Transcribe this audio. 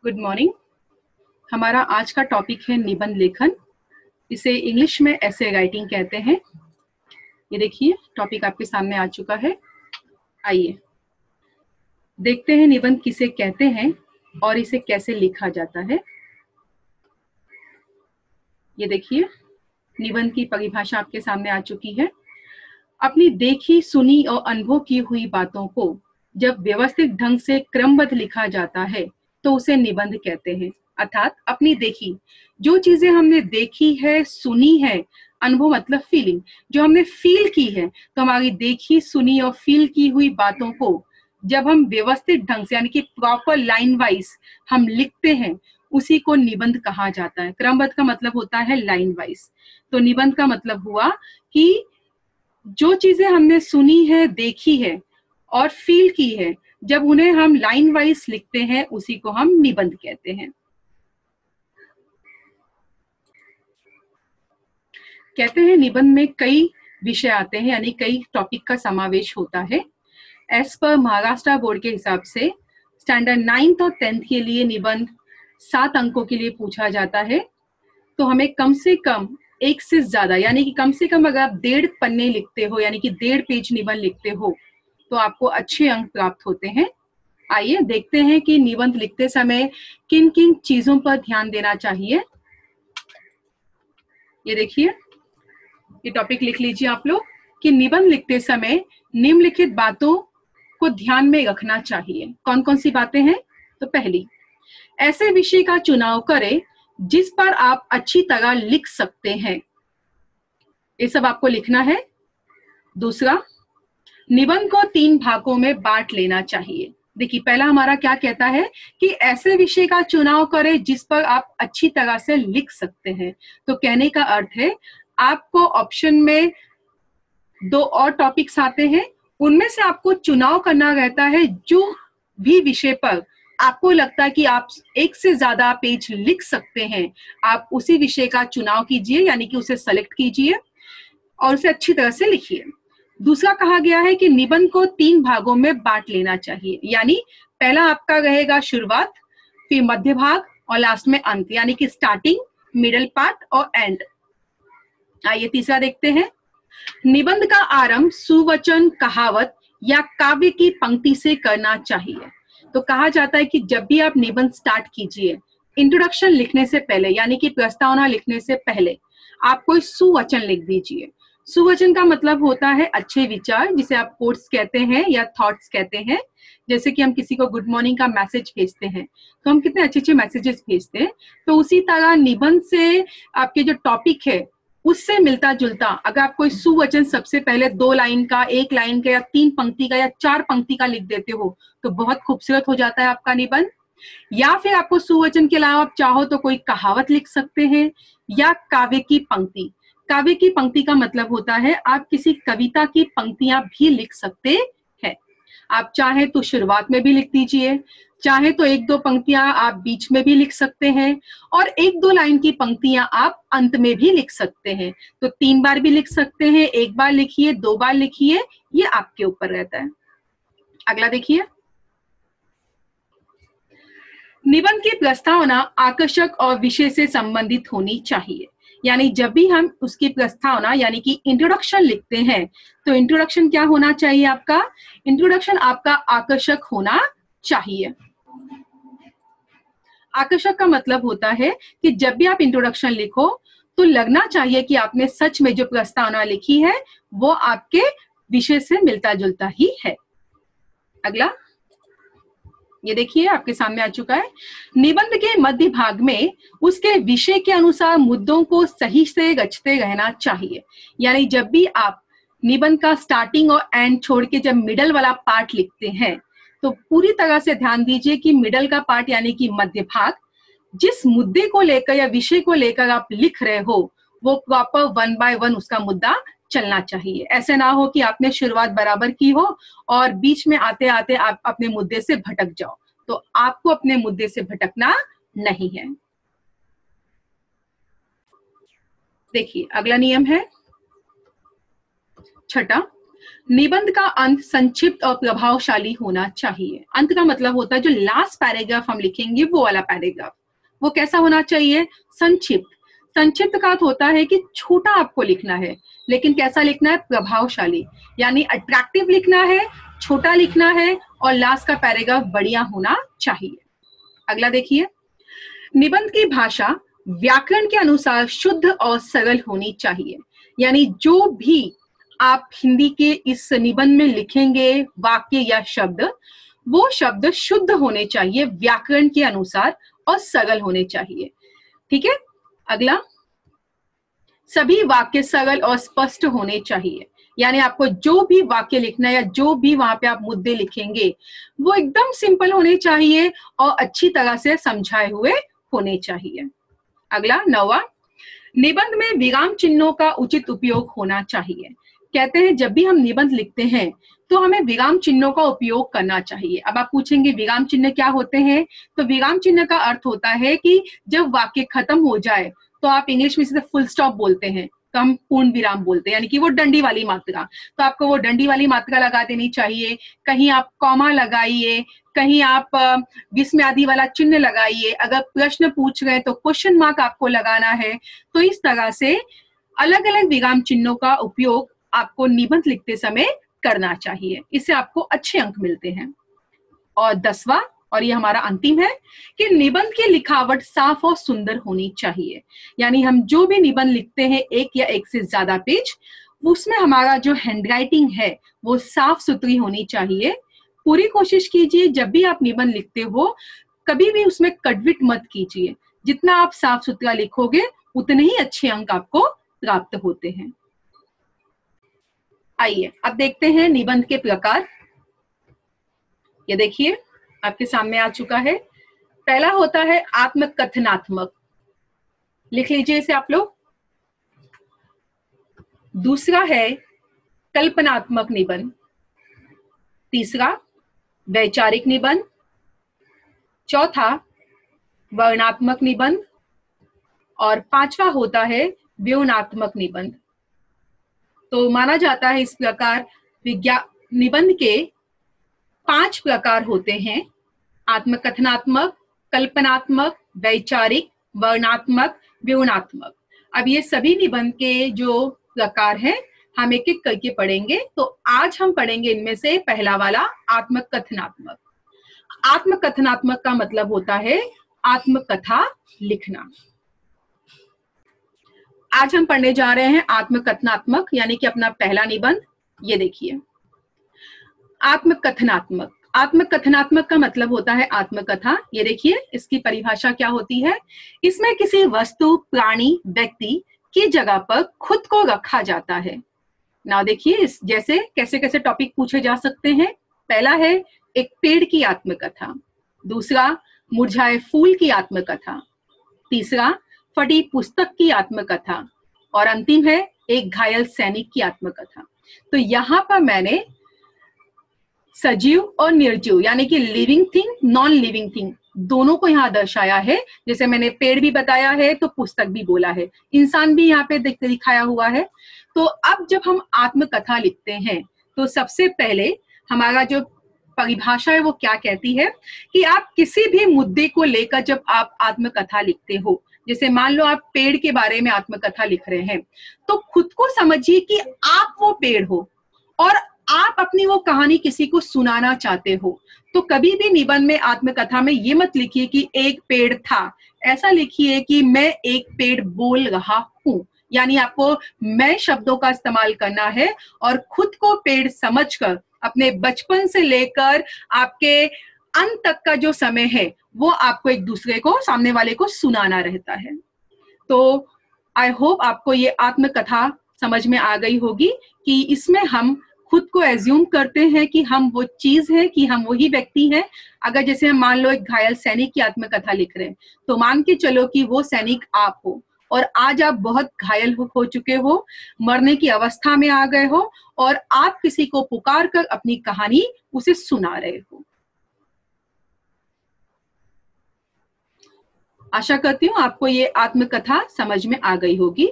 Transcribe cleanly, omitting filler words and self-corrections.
Good morning. हमारा आज का टॉपिक है निबंध लेखन। इसे इंग्लिश में ऐसे राइटिंग कहते हैं। ये देखिए टॉपिक आपके सामने आ चुका है। आइए देखते हैं निबंध किसे कहते हैं और इसे कैसे लिखा जाता है। ये देखिए निबंध की परिभाषा आपके सामने आ चुकी है। अपनी देखी सुनी और अनुभव की हुई बातों को जब व्यवस्थित ढंग से क्रमबद्ध लिखा जाता है तो उसे निबंध कहते हैं। अर्थात अपनी देखी, जो चीजें हमने देखी है, सुनी है, अनुभव मतलब फीलिंग, जो हमने फील की है, तो हमारी देखी सुनी और फील की हुई बातों को जब हम व्यवस्थित ढंग से यानी कि प्रॉपर लाइन वाइज हम लिखते हैं उसी को निबंध कहा जाता है। क्रमबद्ध का मतलब होता है लाइन वाइज। तो निबंध का मतलब हुआ कि जो चीजें हमने सुनी है, देखी है और फील की है, जब उन्हें हम लाइन वाइज लिखते हैं उसी को हम निबंध कहते हैं। कहते हैं निबंध में कई विषय आते हैं, यानी कई टॉपिक का समावेश होता है। एज पर महाराष्ट्र बोर्ड के हिसाब से स्टैंडर्ड 9th और 10th के लिए निबंध 7 अंकों के लिए पूछा जाता है। तो हमें कम से कम एक से ज्यादा यानी कि कम से कम अगर आप 1.5 पन्ने लिखते हो यानी कि 1.5 पेज निबंध लिखते हो तो आपको अच्छे अंक प्राप्त होते हैं। आइए देखते हैं कि निबंध लिखते समय किन किन चीजों पर ध्यान देना चाहिए। ये देखिए ये टॉपिक लिख लीजिए आप लोग कि निबंध लिखते समय निम्नलिखित बातों को ध्यान में रखना चाहिए। कौन कौन सी बातें हैं? तो पहली, ऐसे विषय का चुनाव करें जिस पर आप अच्छी तरह लिख सकते हैं। ये सब आपको लिखना है। दूसरा, निबंध को 3 भागों में बांट लेना चाहिए। देखिए पहला हमारा क्या कहता है कि ऐसे विषय का चुनाव करें जिस पर आप अच्छी तरह से लिख सकते हैं। तो कहने का अर्थ है आपको ऑप्शन में 2 और टॉपिक्स आते हैं, उनमें से आपको चुनाव करना रहता है। जो भी विषय पर आपको लगता है कि आप एक से ज्यादा पेज लिख सकते हैं, आप उसी विषय का चुनाव कीजिए यानी कि उसे सेलेक्ट कीजिए और उसे अच्छी तरह से लिखिए। दूसरा कहा गया है कि निबंध को 3 भागों में बांट लेना चाहिए, यानी पहला आपका रहेगा शुरुआत, फिर मध्य भाग और लास्ट में अंत, यानी कि स्टार्टिंग, मिडल पार्ट और एंड। आइए तीसरा देखते हैं। निबंध का आरंभ सुवचन, कहावत या काव्य की पंक्ति से करना चाहिए। तो कहा जाता है कि जब भी आप निबंध स्टार्ट कीजिए, इंट्रोडक्शन लिखने से पहले यानी कि प्रस्तावना लिखने से पहले आप कोई सुवचन लिख दीजिए। सुवचन का मतलब होता है अच्छे विचार, जिसे आप कोट्स कहते हैं या थॉट्स कहते हैं। जैसे कि हम किसी को गुड मॉर्निंग का मैसेज भेजते हैं तो हम कितने अच्छे अच्छे मैसेजेस भेजते हैं, तो उसी तरह निबंध से आपके जो टॉपिक है उससे मिलता जुलता अगर आप कोई सुवचन सबसे पहले 2 लाइन का, 1 लाइन का या 3 पंक्ति का या 4 पंक्ति का लिख देते हो तो बहुत खूबसूरत हो जाता है आपका निबंध। या फिर आपको सुवचन के अलावा आप चाहो तो कोई कहावत लिख सकते हैं या काव्य की पंक्ति। काव्य की पंक्ति का मतलब होता है आप किसी कविता की पंक्तियां भी लिख सकते हैं। आप चाहे तो शुरुआत में भी लिख दीजिए, चाहे तो 1-2 पंक्तियां आप बीच में भी लिख सकते हैं और 1-2 लाइन की पंक्तियां आप अंत में भी लिख सकते हैं। तो 3 बार भी लिख सकते हैं, 1 बार लिखिए, 2 बार लिखिए, ये आपके ऊपर रहता है। अगला देखिए, निबंध की प्रस्तावना आकर्षक और विषय से संबंधित होनी चाहिए। यानी जब भी हम उसकी प्रस्तावना यानी कि इंट्रोडक्शन लिखते हैं तो इंट्रोडक्शन क्या होना चाहिए आपका? इंट्रोडक्शन आपका आकर्षक होना चाहिए। आकर्षक का मतलब होता है कि जब भी आप इंट्रोडक्शन लिखो तो लगना चाहिए कि आपने सच में जो प्रस्तावना लिखी है वो आपके विषय से मिलता जुलता ही है। अगला ये देखिए आपके सामने आ चुका है। निबंध के मध्य भाग में उसके विषय के अनुसार मुद्दों को सही से रचते रहना चाहिए। यानी जब भी आप निबंध का स्टार्टिंग और एंड छोड़ के जब मिडल वाला पार्ट लिखते हैं तो पूरी तरह से ध्यान दीजिए कि मिडल का पार्ट यानी कि मध्य भाग जिस मुद्दे को लेकर या विषय को लेकर आप लिख रहे हो वो प्रॉपर 1 by 1 उसका मुद्दा चलना चाहिए। ऐसे ना हो कि आपने शुरुआत बराबर की हो और बीच में आते आते आप अपने मुद्दे से भटक जाओ। तो आपको अपने मुद्दे से भटकना नहीं है। देखिए अगला नियम है छठा, निबंध का अंत संक्षिप्त और प्रभावशाली होना चाहिए। अंत का मतलब होता है जो लास्ट पैराग्राफ हम लिखेंगे वो वाला पैराग्राफ, वो कैसा होना चाहिए? संक्षिप्त। संक्षिप्त का अर्थ होता है कि छोटा आपको लिखना है, लेकिन कैसा लिखना है? प्रभावशाली, यानी अट्रैक्टिव लिखना है, छोटा लिखना है और लास्ट का पैराग्राफ बढ़िया होना चाहिए। अगला देखिए, निबंध की भाषा व्याकरण के अनुसार शुद्ध और सरल होनी चाहिए। यानी जो भी आप हिंदी के इस निबंध में लिखेंगे वाक्य या शब्द, वो शब्द शुद्ध होने चाहिए व्याकरण के अनुसार और सरल होने चाहिए। ठीक है। अगला, सभी वाक्य सरल और स्पष्ट होने चाहिए। यानी आपको जो भी वाक्य लिखना है या जो भी वहां पे आप मुद्दे लिखेंगे वो एकदम सिंपल होने चाहिए और अच्छी तरह से समझाए हुए होने चाहिए। अगला, 9वां, निबंध में विराम चिन्हों का उचित उपयोग होना चाहिए। कहते हैं जब भी हम निबंध लिखते हैं तो हमें विराम चिन्हों का उपयोग करना चाहिए। अब आप पूछेंगे विराम चिन्ह क्या होते हैं? तो विराम चिन्ह का अर्थ होता है कि जब वाक्य खत्म हो जाए तो आप इंग्लिश में इसे फुल स्टॉप बोलते हैं, तो हम पूर्ण विराम बोलते हैं, यानी कि वो डंडी वाली मात्रा। तो आपको वो डंडी वाली मात्रा लगा देनी चाहिए। कहीं आप कॉमा लगाइए, कहीं आप विस्मयादि वाला चिन्ह लगाइए। अगर प्रश्न पूछ रहे हैं तो क्वेश्चन मार्क आपको लगाना है। तो इस तरह से अलग अलग विराम चिन्हों का उपयोग आपको निबंध लिखते समय करना चाहिए, इससे आपको अच्छे अंक मिलते हैं। और 10वां, और ये हमारा अंतिम है, कि निबंध की लिखावट साफ और सुंदर होनी चाहिए। यानी हम जो भी निबंध लिखते हैं, एक या एक से ज्यादा पेज, उसमें हमारा जो हैंडराइटिंग है वो साफ सुथरी होनी चाहिए। पूरी कोशिश कीजिए जब भी आप निबंध लिखते हो कभी भी उसमें कटविट मत कीजिए। जितना आप साफ सुथरा लिखोगे उतने ही अच्छे अंक आपको प्राप्त होते हैं। आइए अब देखते हैं निबंध के प्रकार। ये देखिए आपके सामने आ चुका है। पहला होता है आत्मकथनात्मक, लिख लीजिए इसे आप लोग। दूसरा है कल्पनात्मक निबंध। तीसरा वैचारिक निबंध। चौथा वर्णनात्मक निबंध। और 5वां होता है व्योमनात्मक निबंध। तो माना जाता है इस प्रकार निबंध के 5 प्रकार होते हैं: आत्मकथनात्मक, कल्पनात्मक, वैचारिक, वर्णनात्मक, व्योमनात्मक। अब ये सभी निबंध के जो प्रकार हैं हम एक एक करके पढ़ेंगे। तो आज हम पढ़ेंगे इनमें से पहला वाला आत्मकथनात्मक। आत्मकथनात्मक का मतलब होता है आत्मकथा लिखना। आज हम पढ़ने जा रहे हैं आत्मकथनात्मक, यानी कि अपना पहला निबंध। ये देखिए, आत्मकथनात्मक। आत्मकथनात्मक का मतलब होता है आत्मकथा। ये देखिए इसकी परिभाषा क्या होती है। इसमें किसी वस्तु, प्राणी, व्यक्ति की जगह पर खुद को रखा जाता है। ना देखिए इस जैसे कैसे कैसे टॉपिक पूछे जा सकते हैं। पहला है एक पेड़ की आत्मकथा। दूसरा मुरझाए फूल की आत्मकथा। तीसरा फटी पुस्तक की आत्मकथा। और अंतिम है एक घायल सैनिक की आत्मकथा। तो यहाँ पर मैंने सजीव और निर्जीव यानी कि living thing, non living thing दोनों को यहाँ दर्शाया है। जैसे मैंने पेड़ भी बताया है तो पुस्तक भी बोला है, इंसान भी यहाँ पे दिखाया हुआ है। तो अब जब हम आत्मकथा लिखते हैं तो सबसे पहले हमारा जो परिभाषा है वो क्या कहती है कि आप किसी भी मुद्दे को लेकर जब आप आत्मकथा लिखते हो, जैसे मान लो आप पेड़ के बारे में आत्मकथा लिख रहे हैं, तो खुद को समझिए कि आप वो पेड़ हो और आप अपनी वो कहानी किसी को सुनाना चाहते हो। तो कभी भी निबंध में, आत्मकथा में ये मत लिखिए कि एक पेड़ था, ऐसा लिखिए कि मैं एक पेड़ बोल रहा हूं। यानी आपको मैं शब्दों का इस्तेमाल करना है और खुद को पेड़ समझकर अपने बचपन से लेकर आपके अंत तक का जो समय है वो आपको एक दूसरे को, सामने वाले को सुनाना रहता है। तो आई होप आपको ये आत्मकथा समझ में आ गई होगी कि इसमें हम खुद को एज्यूम करते हैं कि हम वो चीज है, कि हम वही व्यक्ति हैं। अगर जैसे हम मान लो एक घायल सैनिक की आत्मकथा लिख रहे हैं तो मान के चलो कि वो सैनिक आप हो और आज आप बहुत घायल हो चुके हो, मरने की अवस्था में आ गए हो और आप किसी को पुकार कर अपनी कहानी उसे सुना रहे हो। आशा करती हूँ आपको ये आत्मकथा समझ में आ गई होगी।